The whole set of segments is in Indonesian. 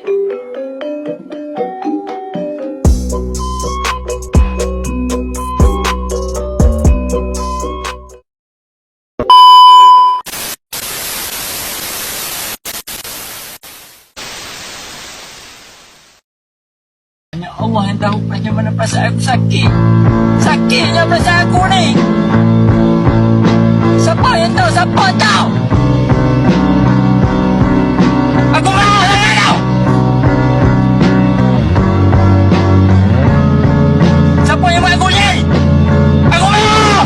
Hanya Allah yang tahu bagaimana perasaan aku sakit. Sakitnya perasaan aku ni. Siapa yang tahu? Siapa tahu? Aku mahu dengan kau. Siapa yang buat aku ni? Aku mahu.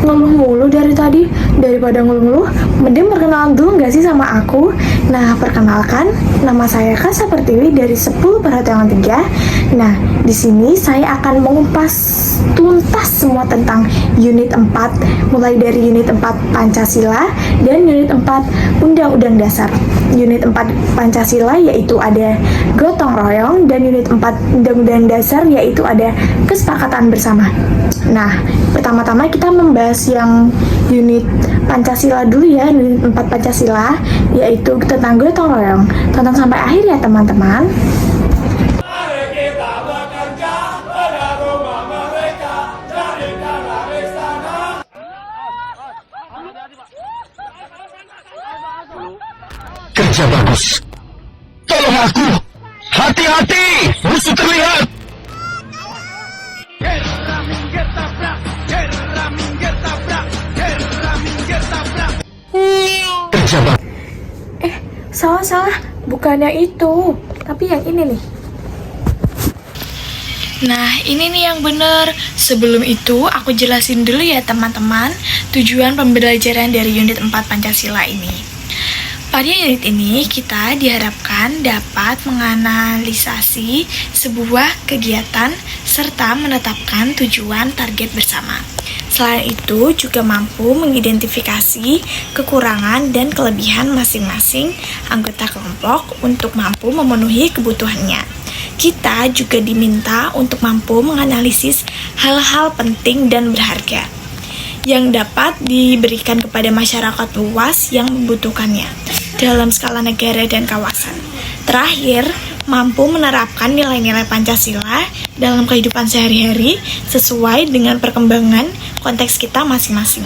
Ngeluh mulu dari tadi. Daripada ngeluh-ngeluh, mending perkenalan dulu nggak sih sama aku? Nah, perkenalkan, nama saya Kasa Pertiwi dari 10 Perhatian 3. Nah, di sini saya akan mengupas tuntas semua tentang unit 4, mulai dari unit 4 Pancasila dan unit 4 Undang-Undang Dasar. Unit 4 Pancasila yaitu ada gotong royong, dan unit 4 Undang-Undang Dasar yaitu ada kesepakatan bersama. Nah, pertama-tama kita membahas yang unit Pancasila dulu ya, unit 4 Pancasila, yaitu tentang gotong royong. Tonton sampai akhir ya teman-teman. Mari kita bekerja pada rumah mereka, jadikan istana. Kerja bagus. Tolong aku. Hati-hati, musuh terlihat. Kerja bagus. Salah, bukannya itu, tapi yang ini nih. Nah, ini nih yang bener. Sebelum itu, aku jelasin dulu ya teman-teman, tujuan pembelajaran dari unit 4 Pancasila ini. Pada unit ini, kita diharapkan dapat menganalisasi sebuah kegiatan serta menetapkan tujuan target bersama. Selain itu, juga mampu mengidentifikasi kekurangan dan kelebihan masing-masing anggota kelompok untuk mampu memenuhi kebutuhannya. Kita juga diminta untuk mampu menganalisis hal-hal penting dan berharga yang dapat diberikan kepada masyarakat luas yang membutuhkannya dalam skala negara dan kawasan. Terakhir, mampu menerapkan nilai-nilai Pancasila dalam kehidupan sehari-hari sesuai dengan perkembangan konteks kita masing-masing.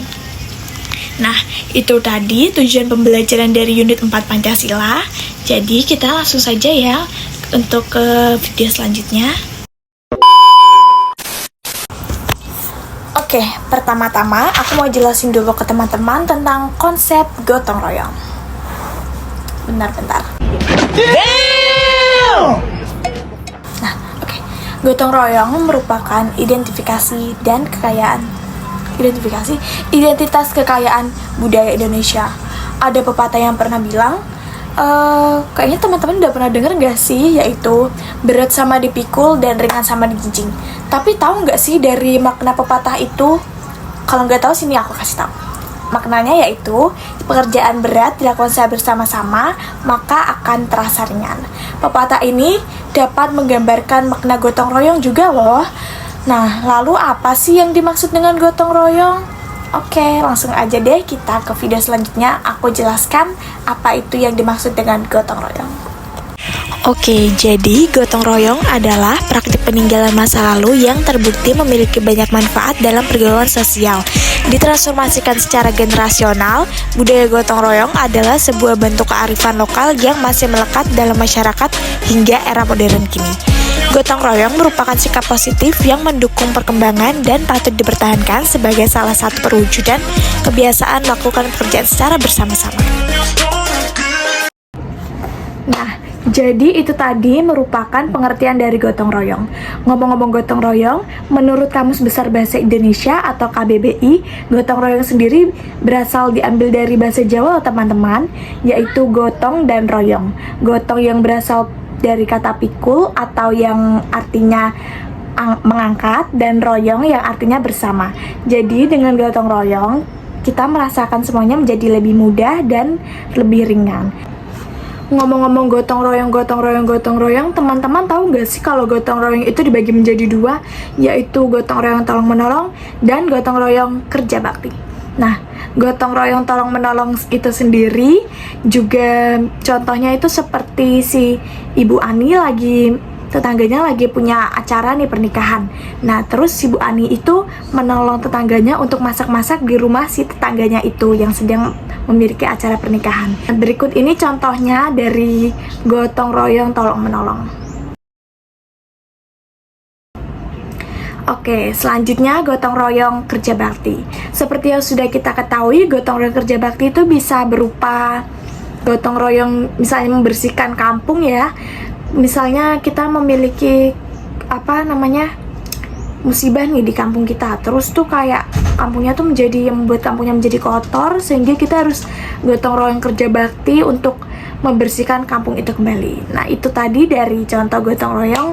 Nah, itu tadi tujuan pembelajaran dari unit 4 Pancasila. Jadi, kita langsung saja ya untuk ke video selanjutnya. Oke, pertama-tama aku mau jelasin dulu ke teman-teman tentang konsep gotong royong. Bentar. Nah, oke. Gotong royong merupakan identitas kekayaan budaya Indonesia. Ada pepatah yang pernah bilang, kayaknya teman-teman udah pernah denger gak sih, yaitu berat sama dipikul dan ringan sama dijinjing. Tapi tahu gak sih dari makna pepatah itu? Kalau nggak tahu, sini aku kasih tahu. Maknanya yaitu, pekerjaan berat dilakukan secara bersama-sama, maka akan terasa ringan. Pepatah ini dapat menggambarkan makna gotong royong juga loh. Nah, lalu apa sih yang dimaksud dengan gotong royong? Oke, langsung aja deh kita ke video selanjutnya. Aku jelaskan apa itu yang dimaksud dengan gotong royong. Oke, jadi gotong royong adalah praktik peninggalan masa lalu yang terbukti memiliki banyak manfaat dalam pergaulan sosial. Ditransformasikan secara generasional, budaya gotong royong adalah sebuah bentuk kearifan lokal yang masih melekat dalam masyarakat hingga era modern kini. Gotong royong merupakan sikap positif yang mendukung perkembangan dan patut dipertahankan sebagai salah satu perwujudan kebiasaan melakukan pekerjaan secara bersama-sama. Nah, jadi itu tadi merupakan pengertian dari gotong royong. Ngomong-ngomong gotong royong, menurut Kamus Besar Bahasa Indonesia atau KBBI, gotong royong sendiri berasal diambil dari bahasa Jawa teman-teman, yaitu gotong dan royong. Gotong yang berasal dari kata pikul atau yang artinya mengangkat, dan royong yang artinya bersama. Jadi dengan gotong royong, kita merasakan semuanya menjadi lebih mudah dan lebih ringan. Ngomong-ngomong gotong royong, teman-teman tahu nggak sih kalau gotong royong itu dibagi menjadi dua, yaitu gotong royong tolong menolong dan gotong royong kerja bakti. Nah, gotong royong tolong menolong itu sendiri juga contohnya itu seperti si Ibu Ani tetangganya lagi punya acara nih pernikahan. Nah, terus si Bu Ani itu menolong tetangganya untuk masak-masak di rumah si tetangganya itu yang sedang memiliki acara pernikahan. Berikut ini contohnya dari gotong royong tolong menolong. Oke, selanjutnya gotong royong kerja bakti. Seperti yang sudah kita ketahui, gotong royong kerja bakti itu bisa berupa gotong royong misalnya membersihkan kampung ya. Misalnya kita memiliki musibah nih di kampung kita. Terus tuh kayak kampungnya tuh membuat kampungnya menjadi kotor sehingga kita harus gotong royong kerja bakti untuk membersihkan kampung itu kembali. Nah, itu tadi dari contoh gotong royong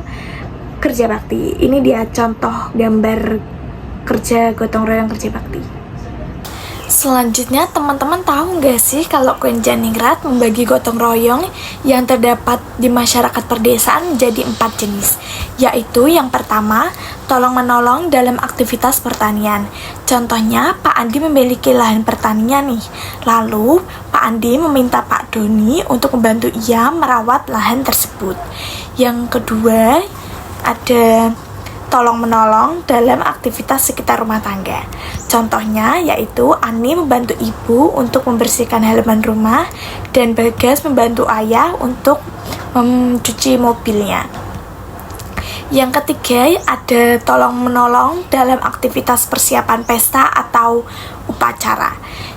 kerja bakti. Ini dia contoh gambar kerja gotong royong kerja bakti. Selanjutnya, teman-teman tahu nggak sih kalau Koenjaningrat membagi gotong royong yang terdapat di masyarakat perdesaan menjadi 4 jenis, yaitu yang pertama, tolong-menolong dalam aktivitas pertanian. Contohnya, Pak Andi memiliki lahan pertanian nih, lalu Pak Andi meminta Pak Doni untuk membantu ia merawat lahan tersebut. Yang kedua, ada tolong-menolong dalam aktivitas sekitar rumah tangga. Contohnya yaitu Ani membantu ibu untuk membersihkan halaman rumah dan Bagas membantu ayah untuk mencuci mobilnya. Yang ketiga, ada tolong-menolong dalam aktivitas persiapan pesta atau upacara.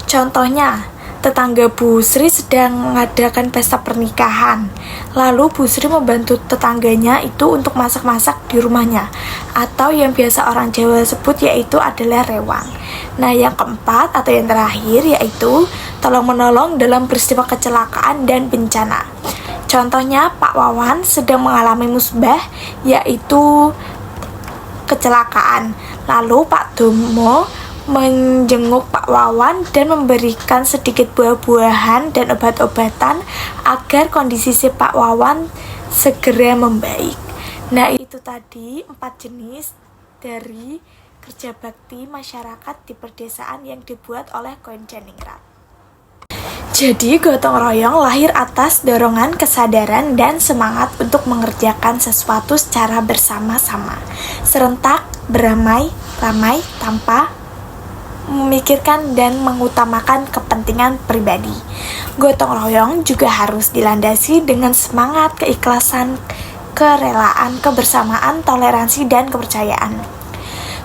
Contohnya, tetangga Bu Sri sedang mengadakan pesta pernikahan. Lalu Bu Sri membantu tetangganya itu untuk masak-masak di rumahnya, atau yang biasa orang Jawa sebut yaitu adalah rewang. Nah, yang keempat atau yang terakhir yaitu tolong-menolong dalam peristiwa kecelakaan dan bencana. Contohnya, Pak Wawan sedang mengalami musibah yaitu kecelakaan. Lalu Pak Domo menjenguk Pak Wawan dan memberikan sedikit buah-buahan dan obat-obatan agar kondisi si Pak Wawan segera membaik. Nah, itu tadi 4 jenis dari kerja bakti masyarakat di perdesaan yang dibuat oleh Koenjaningrat. Jadi, gotong royong lahir atas dorongan kesadaran dan semangat untuk mengerjakan sesuatu secara bersama-sama, serentak, beramai-ramai tanpa memikirkan dan mengutamakan kepentingan pribadi. Gotong royong juga harus dilandasi dengan semangat, keikhlasan, kerelaan, kebersamaan, toleransi, dan kepercayaan.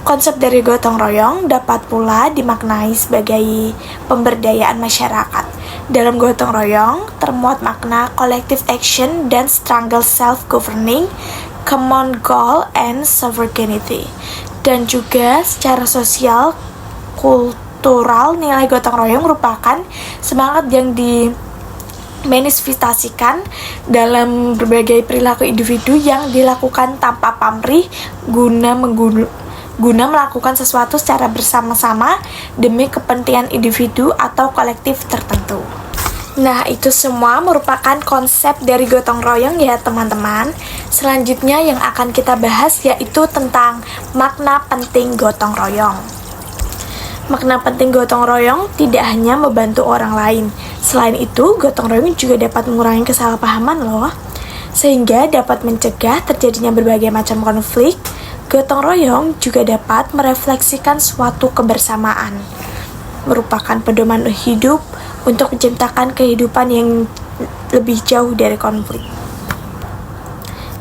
Konsep dari gotong royong dapat pula dimaknai sebagai pemberdayaan masyarakat. Dalam gotong royong termuat makna collective action dan struggle self-governing, common goal, and sovereignty. Dan juga secara sosial kultural, nilai gotong royong merupakan semangat yang dimanifestasikan dalam berbagai perilaku individu yang dilakukan tanpa pamrih guna melakukan sesuatu secara bersama-sama demi kepentingan individu atau kolektif tertentu. Nah, itu semua merupakan konsep dari gotong royong ya teman-teman. Selanjutnya yang akan kita bahas yaitu tentang makna penting gotong royong. Makna penting gotong royong tidak hanya membantu orang lain. Selain itu, gotong royong juga dapat mengurangi kesalahpahaman loh. Sehingga dapat mencegah terjadinya berbagai macam konflik. Gotong royong juga dapat merefleksikan suatu kebersamaan. Merupakan pedoman hidup untuk menciptakan kehidupan yang lebih jauh dari konflik.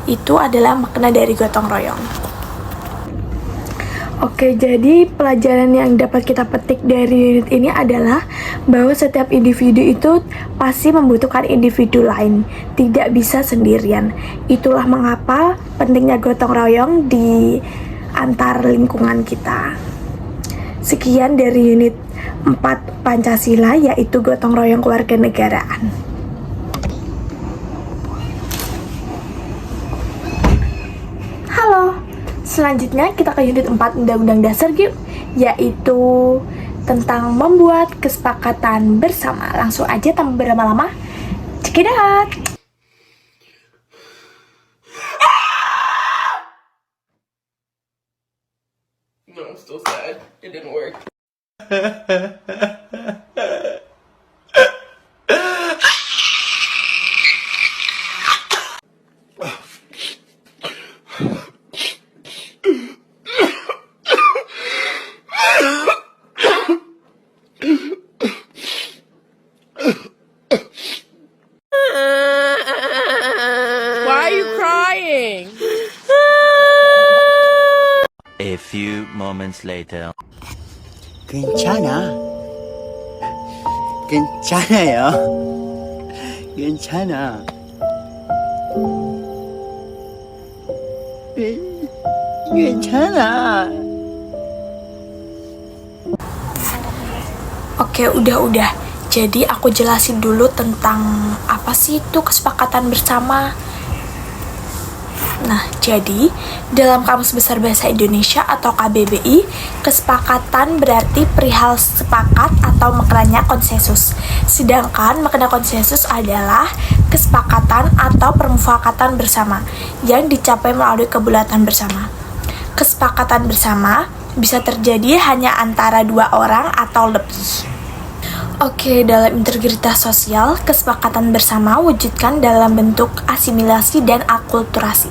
Itu adalah makna dari gotong royong. Oke, jadi pelajaran yang dapat kita petik dari unit ini adalah bahwa setiap individu itu pasti membutuhkan individu lain, tidak bisa sendirian. Itulah mengapa pentingnya gotong royong di antar lingkungan kita. Sekian dari unit 4 Pancasila, yaitu gotong royong kewarganegaraan. Halo. Selanjutnya kita ke unit 4 Undang-Undang Dasar yuk, yaitu tentang membuat kesepakatan bersama. Langsung aja tanpa berlama-lama, check it out. No, I'm still sad. It didn't work. A few moments later. 괜찮아. 괜찮아요. 괜찮아. 괜찮아. Oke, udah. Jadi aku jelasin dulu tentang apa sih itu kesepakatan bersama. Nah, jadi dalam Kamus Besar Bahasa Indonesia atau KBBI, kesepakatan berarti perihal sepakat atau maknanya konsensus. Sedangkan makna konsensus adalah kesepakatan atau permufakatan bersama yang dicapai melalui kebulatan bersama. Kesepakatan bersama bisa terjadi hanya antara dua orang atau lebih. Oke, dalam integritas sosial, kesepakatan bersama wujudkan dalam bentuk asimilasi dan akulturasi.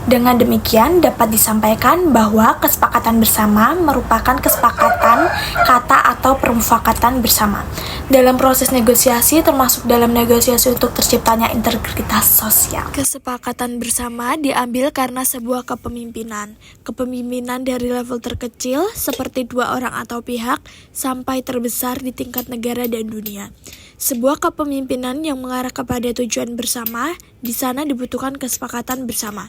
Dengan demikian, dapat disampaikan bahwa kesepakatan bersama merupakan kesepakatan kata atau permufakatan bersama. Dalam proses negosiasi, termasuk dalam negosiasi untuk terciptanya integritas sosial. Kesepakatan bersama diambil karena sebuah kepemimpinan. Kepemimpinan dari level terkecil, seperti dua orang atau pihak, sampai terbesar di tingkat negara dan dunia. Sebuah kepemimpinan yang mengarah kepada tujuan bersama, di sana dibutuhkan kesepakatan bersama.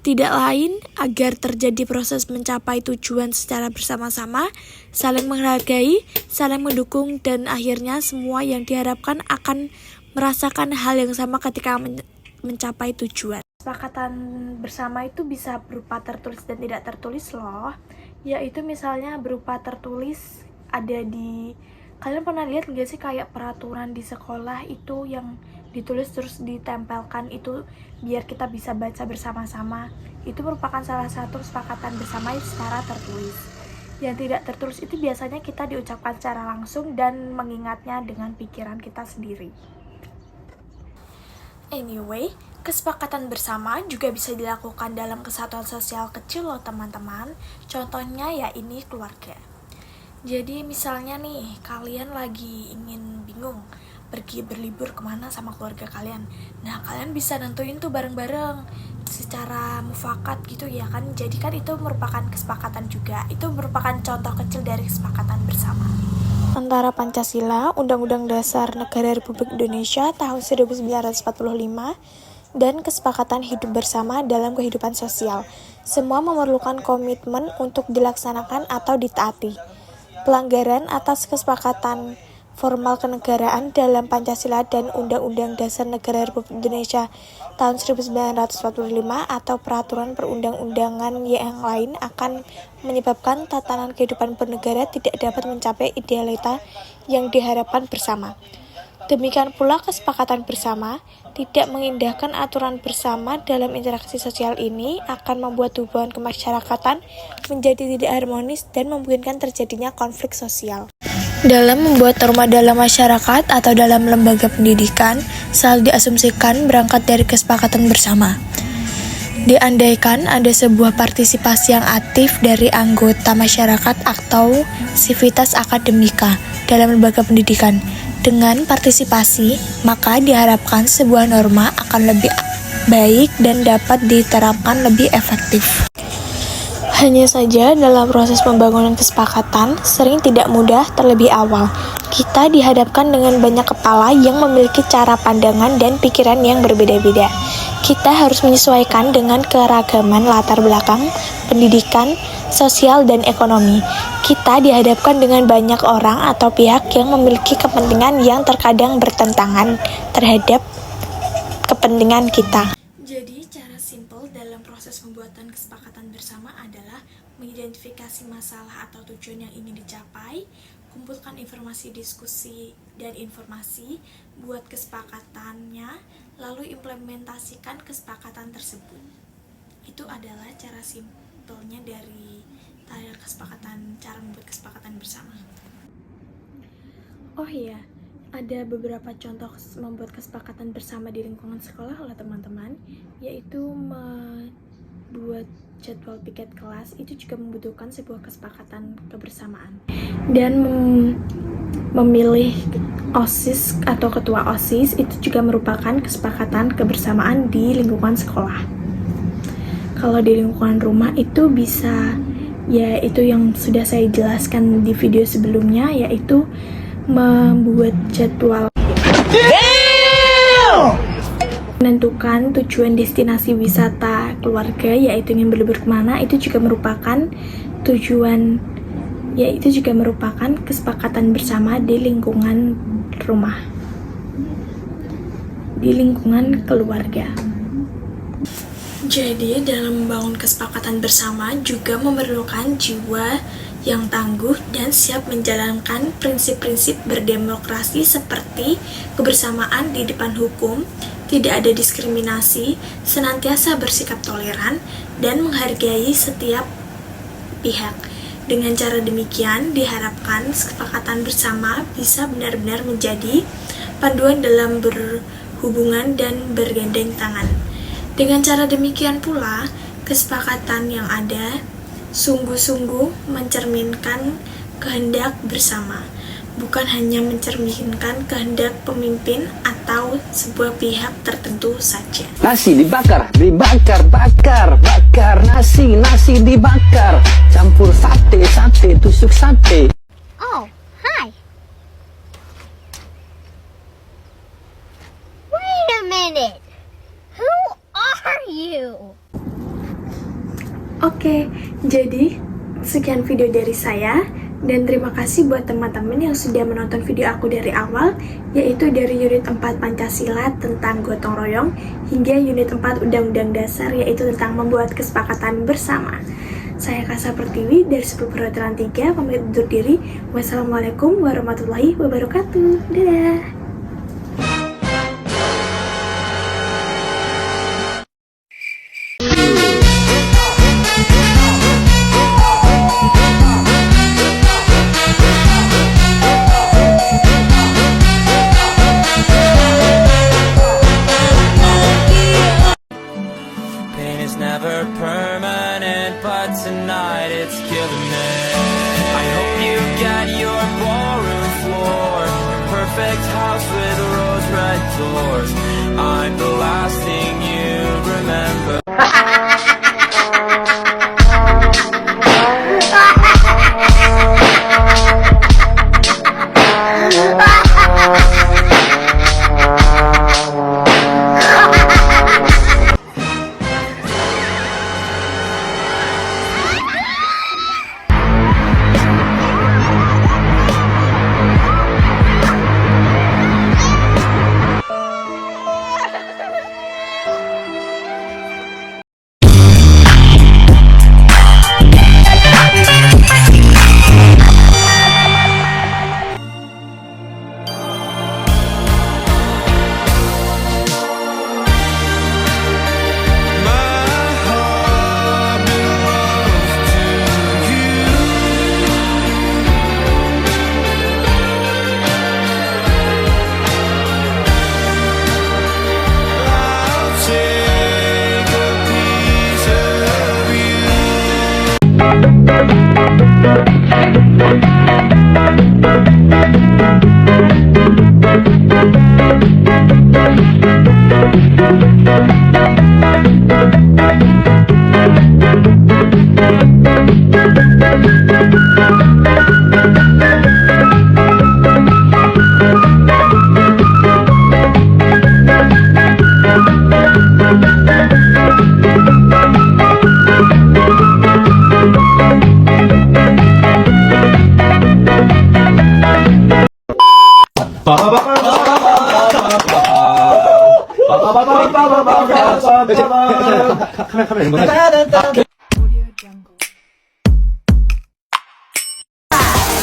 Tidak lain agar terjadi proses mencapai tujuan secara bersama-sama, saling menghargai, saling mendukung, dan akhirnya semua yang diharapkan akan merasakan hal yang sama ketika mencapai tujuan. Kesepakatan bersama itu bisa berupa tertulis dan tidak tertulis loh, yaitu misalnya berupa tertulis ada di... Kalian pernah lihat nggak sih kayak peraturan di sekolah itu yang ditulis terus ditempelkan itu biar kita bisa baca bersama-sama? Itu merupakan salah satu kesepakatan bersama secara tertulis. Yang tidak tertulis itu biasanya kita diucapkan secara langsung dan mengingatnya dengan pikiran kita sendiri. Anyway, kesepakatan bersama juga bisa dilakukan dalam kesatuan sosial kecil loh teman-teman. Contohnya ya ini keluarga. Jadi misalnya nih, kalian lagi bingung pergi berlibur kemana sama keluarga kalian. Nah, kalian bisa nentuin tuh bareng-bareng secara mufakat gitu ya kan. Jadi kan itu merupakan kesepakatan juga. Itu merupakan contoh kecil dari kesepakatan bersama. Antara Pancasila, Undang-Undang Dasar Negara Republik Indonesia tahun 1945, dan kesepakatan hidup bersama dalam kehidupan sosial. Semua memerlukan komitmen untuk dilaksanakan atau ditaati. Pelanggaran atas kesepakatan formal kenegaraan dalam Pancasila dan Undang-Undang Dasar Negara Republik Indonesia tahun 1945 atau peraturan perundang-undangan yang lain akan menyebabkan tatanan kehidupan bernegara tidak dapat mencapai idealita yang diharapkan bersama. Demikian pula kesepakatan bersama tidak mengindahkan aturan bersama dalam interaksi sosial ini akan membuat hubungan kemasyarakatan menjadi tidak harmonis dan memungkinkan terjadinya konflik sosial. Dalam membuat norma dalam masyarakat atau dalam lembaga pendidikan, selalu diasumsikan berangkat dari kesepakatan bersama. Diandaikan ada sebuah partisipasi yang aktif dari anggota masyarakat atau sivitas akademika dalam lembaga pendidikan. Dengan partisipasi, maka diharapkan sebuah norma akan lebih baik dan dapat diterapkan lebih efektif. Hanya saja dalam proses pembangunan kesepakatan sering tidak mudah terlebih awal. Kita dihadapkan dengan banyak kepala yang memiliki cara pandangan dan pikiran yang berbeda-beda. Kita harus menyesuaikan dengan keragaman latar belakang, pendidikan, sosial, dan ekonomi. Kita dihadapkan dengan banyak orang atau pihak yang memiliki kepentingan yang terkadang bertentangan terhadap kepentingan kita. Jadi, cara simpel dalam proses pembuatan kesepakatan bersama adalah mengidentifikasi masalah atau tujuan yang ingin dicapai, kumpulkan informasi diskusi dan informasi, buat kesepakatannya, lalu implementasikan kesepakatan tersebut. Itu adalah cara simpelnya dari cara membuat kesepakatan bersama. Oh iya, ada beberapa contoh membuat kesepakatan bersama di lingkungan sekolah oleh teman-teman, yaitu membuat jadwal piket kelas. Itu juga membutuhkan sebuah kesepakatan kebersamaan. Dan memilih OSIS atau ketua OSIS itu juga merupakan kesepakatan kebersamaan di lingkungan sekolah. Kalau di lingkungan rumah itu bisa, ya itu yang sudah saya jelaskan di video sebelumnya, yaitu membuat jadwal, menentukan tujuan destinasi wisata keluarga, yaitu ingin berlibur kemana. Itu juga merupakan tujuan, yaitu juga merupakan kesepakatan bersama di lingkungan rumah, di lingkungan keluarga. Jadi dalam membangun kesepakatan bersama juga memerlukan jiwa yang tangguh dan siap menjalankan prinsip-prinsip berdemokrasi seperti kebersamaan di depan hukum, tidak ada diskriminasi, senantiasa bersikap toleran, dan menghargai setiap pihak. Dengan cara demikian, diharapkan kesepakatan bersama bisa benar-benar menjadi panduan dalam berhubungan dan bergandeng tangan. Dengan cara demikian pula, kesepakatan yang ada sungguh-sungguh mencerminkan kehendak bersama, bukan hanya mencerminkan kehendak pemimpin atau sebuah pihak tertentu saja. Nasi dibakar, bakar nasi dibakar, campur sate, tusuk sate. Oh, hi. Wait a minute. Who are you? Oke, jadi sekian video dari saya, dan terima kasih buat teman-teman yang sudah menonton video aku dari awal, yaitu dari unit 4 Pancasila tentang gotong royong hingga unit 4 Undang-Undang Dasar, yaitu tentang membuat kesepakatan bersama. Saya Kasa Pertiwi dari 10 Perwakilan 3 pamit undur diri. Wassalamualaikum warahmatullahi wabarakatuh. Dadah. Pain is never permanent, but tonight it's killing me. I hope you get your ballroom floor, perfect house with rose red doors. I'm the last thing you remember.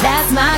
That's my